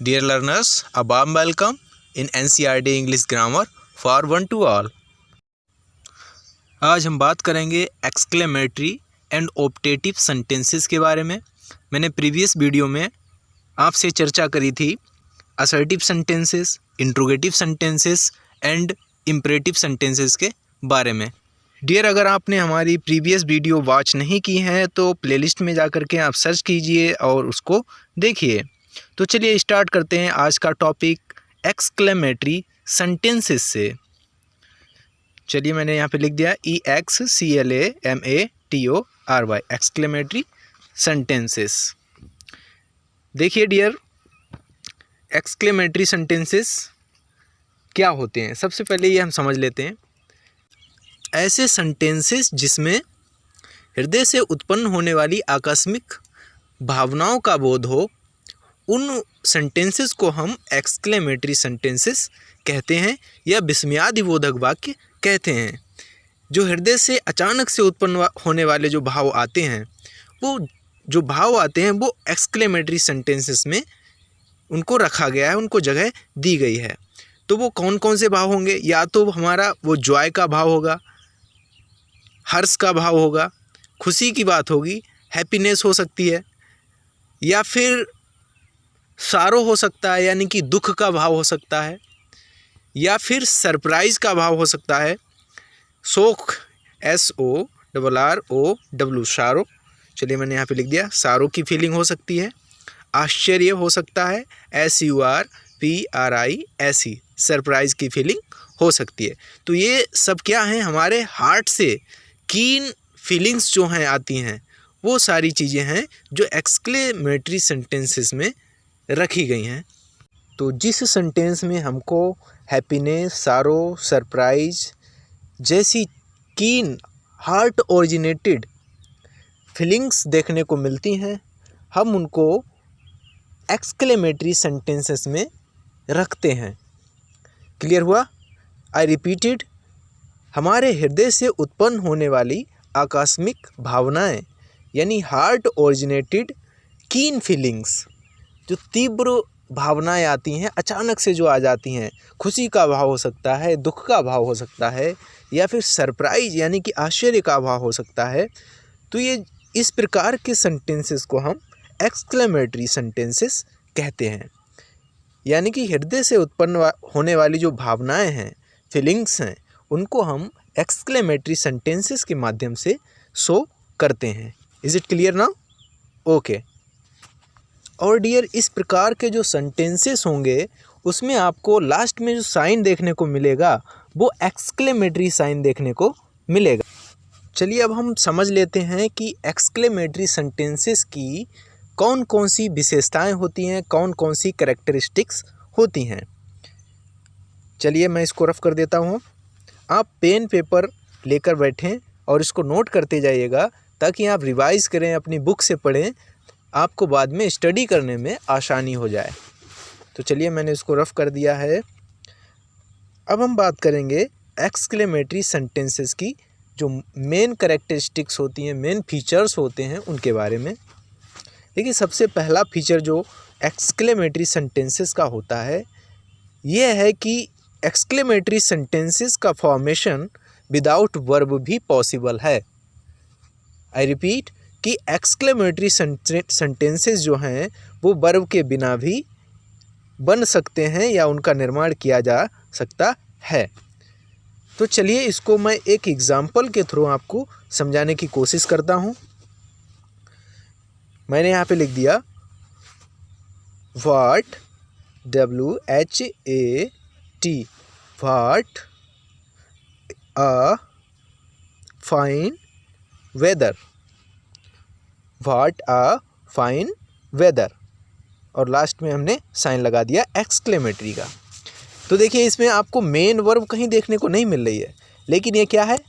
Dear learners, a warm welcome in NCERT English Grammar for one to all। आज हम बात करेंगे exclamatory and optative sentences के बारे में। मैंने प्रीवियस वीडियो में आपसे चर्चा करी थी assertive sentences, interrogative sentences and imperative sentences के बारे में। डियर, अगर आपने हमारी प्रीवियस वीडियो वॉच नहीं की है तो प्लेलिस्ट में जा कर के आप सर्च कीजिए और उसको देखिए। तो चलिए स्टार्ट करते हैं आज का टॉपिक एक्सक्लेमेटरी सेंटेंसेस से। चलिए, मैंने यहाँ पे लिख दिया EXCLAMATORY एक्सक्लेमेटरी सेंटेंसेस। देखिए डियर, एक्सक्लेमेटरी सेंटेंसेस क्या होते हैं, सबसे पहले ये हम समझ लेते हैं। ऐसे सेंटेंसेस जिसमें हृदय से उत्पन्न होने वाली आकस्मिक भावनाओं का बोध हो, उन सेंटेंसेस को हम एक्सक्लेमेटरी सेंटेंसेस कहते हैं या विस्मयादिबोधक वाक्य कहते हैं। जो हृदय से अचानक से उत्पन्न होने वाले जो भाव आते हैं, वो जो भाव आते हैं वो एक्सक्लेमेटरी सेंटेंसेस में उनको रखा गया है, उनको जगह दी गई है। तो वो कौन कौन से भाव होंगे? या तो हमारा वो जॉय का भाव होगा, हर्ष का भाव होगा, खुशी की बात होगी, हैप्पीनेस हो सकती है, या फिर सारो हो सकता है यानी कि दुख का भाव हो सकता है, या फिर सरप्राइज़ का भाव हो सकता है, शोक SORROW सारो। चलिए, मैंने यहाँ पे लिख दिया सारो की फीलिंग हो सकती है, आश्चर्य हो सकता है SURPRISE सरप्राइज़ की फीलिंग हो सकती है। तो ये सब क्या हैं, हमारे हार्ट से कीन फीलिंग्स जो हैं आती हैं, वो सारी चीज़ें हैं जो एक्सक्लेमेटरी सेंटेंसेस में रखी गई हैं। तो जिस सेंटेंस में हमको हैप्पीनेस, सारो, सरप्राइज जैसी कीन हार्ट ओरिजिनेटेड फीलिंग्स देखने को मिलती हैं, हम उनको एक्सक्लेमेटरी सेंटेंसेस में रखते हैं। क्लियर हुआ? आई रिपीटेड, हमारे हृदय से उत्पन्न होने वाली आकस्मिक भावनाएं यानी हार्ट ओरिजिनेटेड कीन फीलिंग्स, जो तीव्र भावनाएं आती हैं, अचानक से जो आ जाती हैं, खुशी का भाव हो सकता है, दुख का भाव हो सकता है, या फिर सरप्राइज यानी कि आश्चर्य का भाव हो सकता है। तो ये इस प्रकार के सेंटेंसेस को हम एक्सक्लेमेटरी सेंटेंसेस कहते हैं। यानी कि हृदय से उत्पन्न होने वाली जो भावनाएं हैं, फीलिंग्स हैं, उनको हम एक्सक्लेमेटरी सेंटेंसेस के माध्यम से शो करते हैं। Is it clear now? Okay. और डियर, इस प्रकार के जो सेंटेंसेस होंगे उसमें आपको लास्ट में जो साइन देखने को मिलेगा वो एक्सक्लेमेटरी साइन देखने को मिलेगा। चलिए, अब हम समझ लेते हैं कि एक्सक्लेमेटरी सेंटेंसेस की कौन कौन सी विशेषताएं होती हैं, कौन कौन सी कैरेक्टरिस्टिक्स होती हैं। चलिए, मैं इसको रफ कर देता हूँ। आप पेन पेपर लेकर बैठें और इसको नोट करते जाइएगा ताकि आप रिवाइज़ करें, अपनी बुक से पढ़ें, आपको बाद में स्टडी करने में आसानी हो जाए। तो चलिए, मैंने इसको रफ कर दिया है। अब हम बात करेंगे एक्सक्लेमेटरी सेंटेंसेस की जो मेन कैरेक्टरिस्टिक्स होती हैं, मेन फीचर्स होते हैं, उनके बारे में। देखिए, सबसे पहला फीचर जो एक्सक्लेमेटरी सेंटेंसेस का होता है ये है कि एक्सक्लेमेटरी सेंटेंसेस का फॉर्मेशन विदाउट वर्ब भी पॉसिबल है। आई रिपीट कि एक्सक्लेमेटरी सेंटेंसेस जो हैं वो वर्ब के बिना भी बन सकते हैं या उनका निर्माण किया जा सकता है। तो चलिए, इसको मैं एक एग्जाम्पल के थ्रू आपको समझाने की कोशिश करता हूँ। मैंने यहाँ पे लिख दिया WHAT WHAT a fine weather, what a fine weather, और लास्ट में हमने साइन लगा दिया एक्सक्लेमेटरी का। तो देखिए, इसमें आपको मेन वर्ब कहीं देखने को नहीं मिल रही है, लेकिन ये क्या है,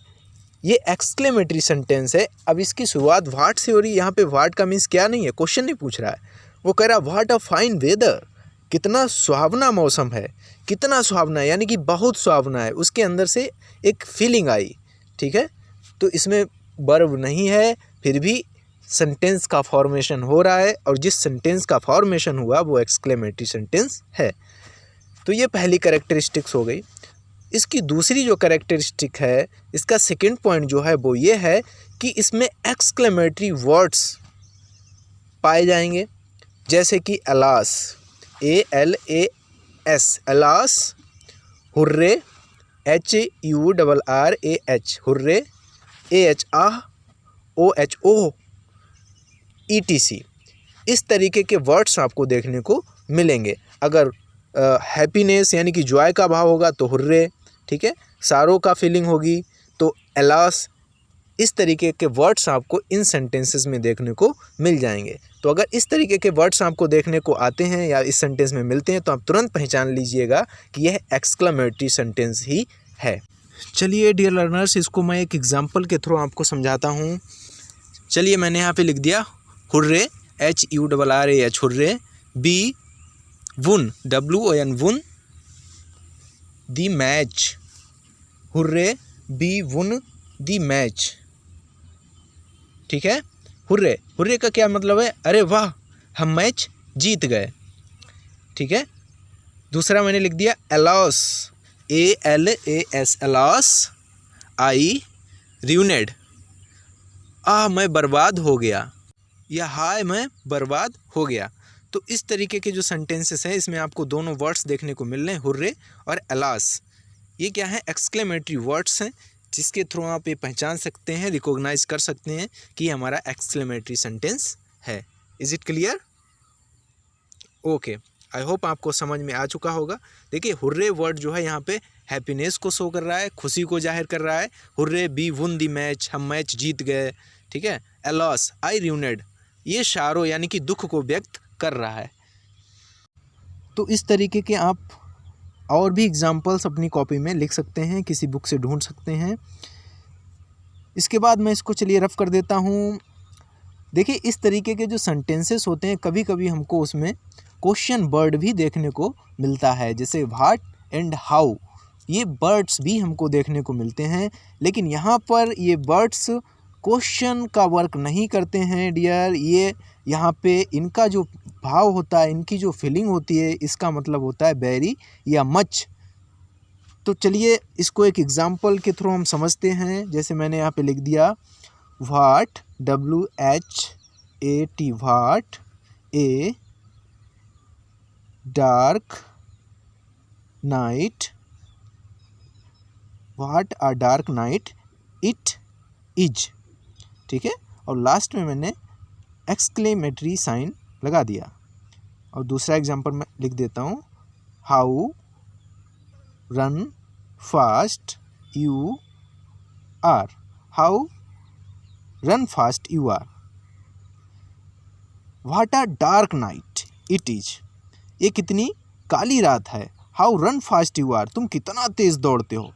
ये एक्सक्लेमेटरी सेंटेंस है। अब इसकी शुरुआत व्हाट से हो रही है। यहाँ पे व्हाट का मीन्स क्या नहीं है, क्वेश्चन नहीं पूछ रहा है, वो कह रहा है व्हाट अ फाइन वेदर, कितना सुहावना मौसम है, कितना सुहावना है यानी कि बहुत सुहावना है। उसके अंदर से एक फीलिंग आई, ठीक है। तो इसमें वर्ब नहीं है, फिर भी सेंटेंस का फॉर्मेशन हो रहा है और जिस सेंटेंस का फॉर्मेशन हुआ वो एक्सक्लेमेटरी सेंटेंस है। तो ये पहली कैरेक्टरिस्टिक्स हो गई। इसकी दूसरी जो कैरेक्टरिस्टिक है, इसका सेकंड पॉइंट जो है वो ये है कि इसमें एक्सक्लेमेटरी वर्ड्स पाए जाएंगे, जैसे कि alas, ALAS, alas, hurray, HURRAH, hurray, AHOHO, ETC, इस तरीके के वर्ड्स आपको देखने को मिलेंगे। अगर हैप्पीनेस यानी कि जॉय का भाव होगा तो हुर्रे, ठीक है, सारो का फीलिंग होगी तो अलास, इस तरीके के वर्ड्स आपको इन सेंटेंसेस में देखने को मिल जाएंगे। तो अगर इस तरीके के वर्ड्स आपको देखने को आते हैं या इस सेंटेंस में मिलते हैं तो आप तुरंत पहचान लीजिएगा कि यह एक्सक्लेमेटरी सेंटेंस ही है। चलिए डियर लर्नर्स, इसको मैं एक एग्जांपल के थ्रू आपको समझाता हूँ। चलिए मैंने यहाँ पे लिख दिया hurray, HURRAH, hurray, we won, WON, won the match, hurray, we won the match, ठीक है। हुर्रे, हुर्रे का क्या मतलब है? अरे वाह, हम मैच जीत गए, ठीक है। दूसरा मैंने लिख दिया अलास, ALAS, अलास, आई ruined, मैं बर्बाद हो गया, या हाय मैं बर्बाद हो गया। तो इस तरीके के जो सेंटेंसेस हैं इसमें आपको दोनों वर्ड्स देखने को मिल रहे हैं, हुर्रे और अलास। ये क्या है? एक्सक्लेमेटरी वर्ड्स हैं जिसके थ्रू आप ये पहचान सकते हैं, रिकॉग्नाइज कर सकते हैं कि ये हमारा एक्सक्लेमेटरी सेंटेंस है। Is it clear? Okay, I hope आपको समझ में आ चुका होगा। देखिए हुर्रे वर्ड जो है यहाँ पे हैप्पीनेस को शो कर रहा है, खुशी को जाहिर कर रहा है। Hurray, we won the match, हम मैच जीत गए, ठीक है। अलास, आई ruined, ये शारो यानी कि दुख को व्यक्त कर रहा है। तो इस तरीके के आप और भी एग्जाम्पल्स अपनी कॉपी में लिख सकते हैं, किसी बुक से ढूंढ सकते हैं। इसके बाद मैं इसको चलिए रफ कर देता हूँ। देखिए इस तरीके के जो सेंटेंसेस होते हैं कभी कभी हमको उसमें क्वेश्चन वर्ड भी देखने को मिलता है, जैसे व्हाट एंड हाउ, ये वर्ड्स भी हमको देखने को मिलते हैं। लेकिन यहाँ पर ये वर्ड्स क्वेश्चन का वर्क नहीं करते हैं डियर। ये यहाँ पे इनका जो भाव होता है, इनकी जो फीलिंग होती है, इसका मतलब होता है वेरी या मच। तो चलिए इसको एक एग्जांपल के थ्रू हम समझते हैं। जैसे मैंने यहाँ पे लिख दिया what, WHAT, what a dark night, what a dark night it is, ठीक है। और लास्ट में मैंने एक्सक्लेमेटरी साइन लगा दिया। और दूसरा एग्जांपल मैं लिख देता हूँ, how run fast you are, how run fast you are, what a dark night it is, ये कितनी काली रात है, how run fast you are, तुम कितना तेज दौड़ते हो।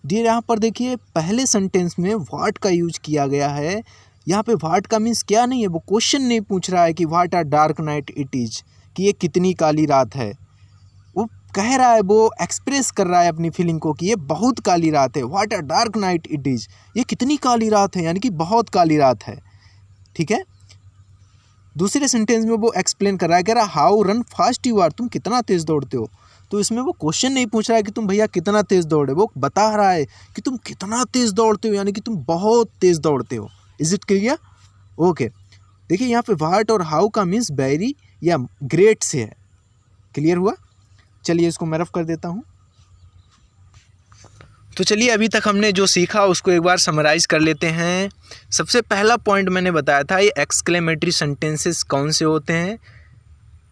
डियर यहाँ पर देखिए पहले सेंटेंस में व्हाट का यूज किया गया है। यहाँ पे व्हाट का मीन्स क्या नहीं है, वो क्वेश्चन नहीं पूछ रहा है कि what a dark night it is, कि ये कितनी काली रात है। वो कह रहा है, वो एक्सप्रेस कर रहा है अपनी फीलिंग को कि ये बहुत काली रात है। What a dark night it is, ये कितनी काली रात है, यानी कि बहुत काली रात है, ठीक है। दूसरे सेंटेंस में वो एक्सप्लेन कर रहा है, कह रहा है how run fast you are, तुम कितना तेज दौड़ते हो। तो इसमें वो क्वेश्चन नहीं पूछ रहा है कि तुम भैया कितना तेज दौड़े, वो बता रहा है कि तुम कितना तेज दौड़ते हो, यानी कि तुम बहुत तेज दौड़ते हो। Is it clear? ओके, देखिए यहाँ पे व्हाट और हाउ का मीन्स वेरी या ग्रेट से है। क्लियर हुआ? चलिए इसको मैं रफ कर देता हूँ। तो चलिए अभी तक हमने जो सीखा उसको एक बार समराइज कर लेते हैं। सबसे पहला पॉइंट मैंने बताया था, ये एक्सक्लेमेटरी सेंटेंसेस कौन से होते हैं।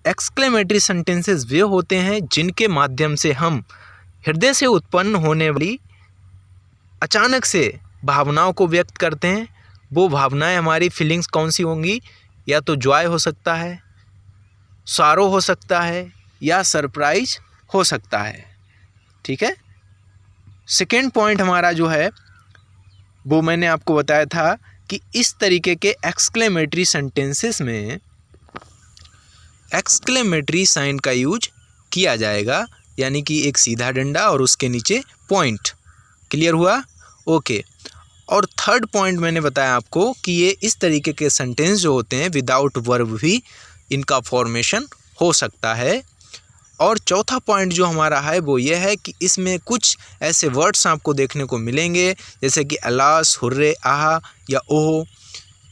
एक्सक्लेमेटरी सेंटेंसेस वे होते हैं जिनके माध्यम से हम हृदय से उत्पन्न होने वाली अचानक से भावनाओं को व्यक्त करते हैं। वो भावनाएं हमारी फीलिंग्स कौन सी होंगी, या तो जॉय हो सकता है, सारो हो सकता है, या सरप्राइज हो सकता है, ठीक है। सेकेंड पॉइंट हमारा जो है वो मैंने आपको बताया था कि इस तरीके के एक्सक्लेमेटरी सेंटेंसेस में एक्सक्लेमेटरी साइन का यूज किया जाएगा, यानी कि एक सीधा डंडा और उसके नीचे पॉइंट। क्लियर हुआ? ओके। और थर्ड पॉइंट मैंने बताया आपको कि ये इस तरीके के सेंटेंस जो होते हैं विदाउट वर्ब भी इनका फॉर्मेशन हो सकता है। और चौथा पॉइंट जो हमारा है वो ये है कि इसमें कुछ ऐसे वर्ड्स आपको देखने को मिलेंगे जैसे कि अलास, हुर्रे, आहा या ओह,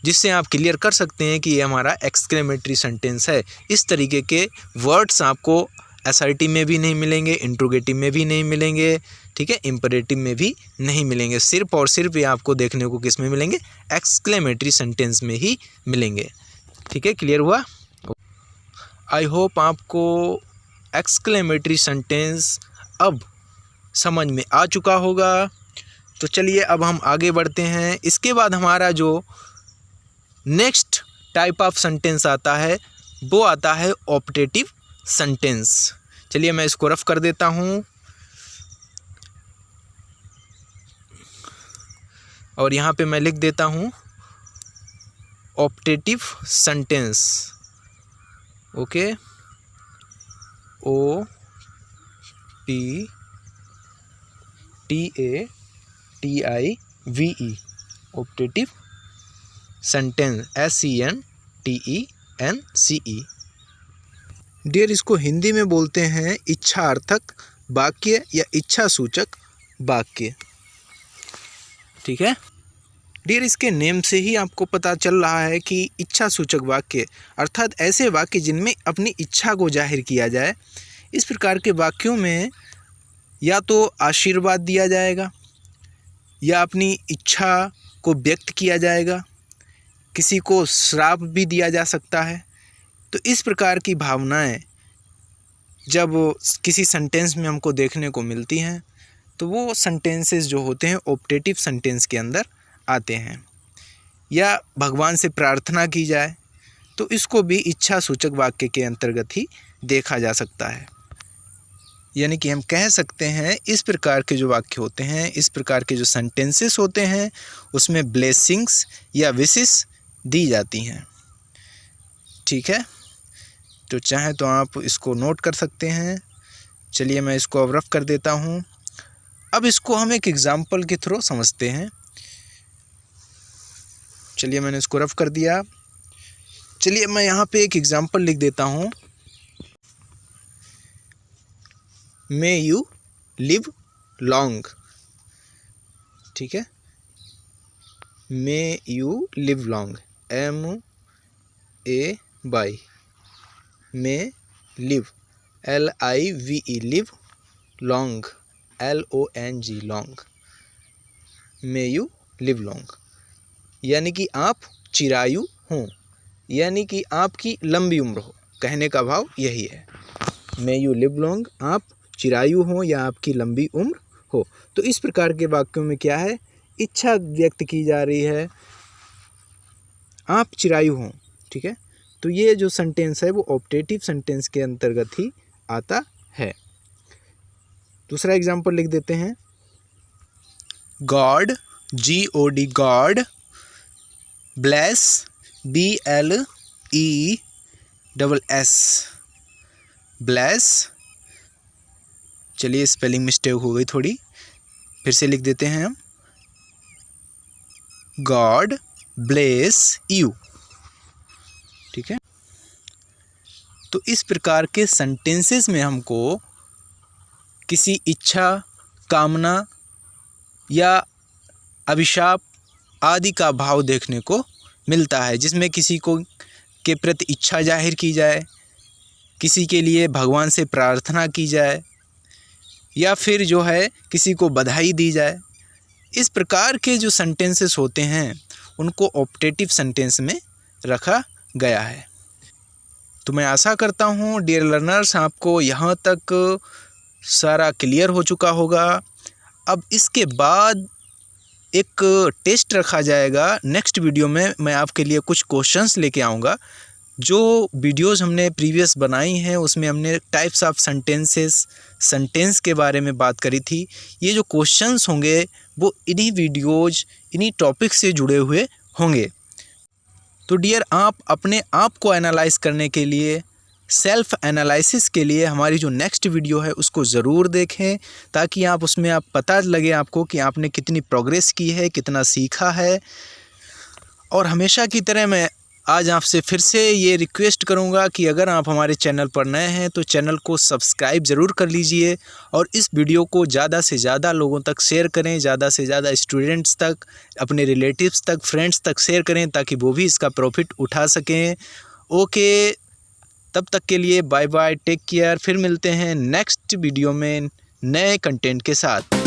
जिससे आप क्लियर कर सकते हैं कि ये हमारा एक्सक्लेमेटरी सेंटेंस है। इस तरीके के वर्ड्स आपको असर्टिव में भी नहीं मिलेंगे, इंट्रोगेटिव में भी नहीं मिलेंगे, ठीक है, इंपरेटिव में भी नहीं मिलेंगे। सिर्फ और सिर्फ ये आपको देखने को किस में मिलेंगे, एक्सक्लेमेटरी सेंटेंस में ही मिलेंगे। ठीक है, क्लियर हुआ? आई होप आपको एक्सक्लेमेटरी सेंटेंस अब समझ में आ चुका होगा। तो चलिए अब हम आगे बढ़ते हैं। इसके बाद हमारा जो नेक्स्ट टाइप ऑफ सेंटेंस आता है वो आता है ऑप्टेटिव सेंटेंस। चलिए मैं इसको रफ कर देता हूँ और यहाँ पे मैं लिख देता हूँ optative sentence. Okay, OPTATIVE optative sentence, SENTENCE। Dear, इसको हिंदी में बोलते हैं इच्छार्थक वाक्य या इच्छा सूचक वाक्य। ठीक है डियर, इसके नेम से ही आपको पता चल रहा है कि इच्छा सूचक वाक्य अर्थात ऐसे वाक्य जिनमें अपनी इच्छा को जाहिर किया जाए। इस प्रकार के वाक्यों में या तो आशीर्वाद दिया जाएगा या अपनी इच्छा को व्यक्त किया जाएगा, किसी को श्राप भी दिया जा सकता है। तो इस प्रकार की भावनाएं जब किसी सेंटेंस में हमको देखने को मिलती हैं तो वो सेंटेंसेस जो होते हैं ऑप्टेटिव सेंटेंस के अंदर आते हैं। या भगवान से प्रार्थना की जाए तो इसको भी इच्छा सूचक वाक्य के अंतर्गत ही देखा जा सकता है। यानी कि हम कह सकते हैं इस प्रकार के जो वाक्य होते हैं, इस प्रकार के जो सेंटेंसेस होते हैं उसमें ब्लेसिंग्स या विशेस दी जाती हैं। ठीक है, तो चाहे तो आप इसको नोट कर सकते हैं। चलिए मैं इसको अब रफ कर देता हूँ। अब इसको हम एक एग्जाम्पल के थ्रू समझते हैं। चलिए मैंने इसको रफ कर दिया। चलिए मैं यहाँ पे एक एग्जाम्पल लिख देता हूँ। May you live long. ठीक है, may you live long, MAY, may live, LIVE, live, long, LONG, long, may you live long, यानी कि आप चिरायु हों, यानी कि आपकी लंबी उम्र हो। कहने का भाव यही है, मे यू लिव लॉन्ग, आप चिरायु हों या आपकी लंबी उम्र हो। तो इस प्रकार के वाक्यों में क्या है, इच्छा व्यक्त की जा रही है, आप चिरायु हों। ठीक है, तो ये जो सेंटेंस है वो ऑप्टेटिव सेंटेंस के अंतर्गत ही आता है। दूसरा एग्जाम्पल लिख देते हैं। God, GOD, God, bless, BLESS, bless. चलिए स्पेलिंग मिस्टेक हो गई थोड़ी, फिर से लिख देते हैं हम। God bless you. ठीक है, तो इस प्रकार के सेंटेंसेस में हमको किसी इच्छा, कामना या अभिशाप आदि का भाव देखने को मिलता है, जिसमें किसी को के प्रति इच्छा जाहिर की जाए, किसी के लिए भगवान से प्रार्थना की जाए या फिर जो है किसी को बधाई दी जाए। इस प्रकार के जो सेंटेंसेस होते हैं उनको ऑप्टेटिव सेंटेंस में रखा गया है। तो मैं आशा करता हूँ डियर लर्नर्स आपको यहाँ तक सारा क्लियर हो चुका होगा। अब इसके बाद एक टेस्ट रखा जाएगा। नेक्स्ट वीडियो में मैं आपके लिए कुछ क्वेश्चंस लेके आऊँगा। जो वीडियोस हमने प्रीवियस बनाई हैं उसमें हमने टाइप्स ऑफ सेंटेंस के बारे में बात करी थी। ये जो क्वेश्चंस होंगे वो इन्हीं वीडियोज़, इन्हीं टॉपिक से जुड़े हुए होंगे। तो डियर, आप अपने आप को एनालाइज करने के लिए सेल्फ़ एनालिसिस के लिए हमारी जो नेक्स्ट वीडियो है उसको ज़रूर देखें, ताकि आप उसमें आप पता लगे आपको कि आपने कितनी प्रोग्रेस की है, कितना सीखा है। और हमेशा की तरह मैं आज आपसे फिर से ये रिक्वेस्ट करूँगा कि अगर आप हमारे चैनल पर नए हैं तो चैनल को सब्सक्राइब ज़रूर कर लीजिए और इस वीडियो को ज़्यादा से ज़्यादा लोगों तक शेयर करें, ज़्यादा से ज़्यादा स्टूडेंट्स तक, अपने रिलेटिव्स तक, फ्रेंड्स तक शेयर करें, ताकि वो भी इसका प्रॉफिट उठा सकें। ओके, तब तक के लिए बाय बाय, टेक केयर। फिर मिलते हैं नेक्स्ट वीडियो में नए कंटेंट के साथ।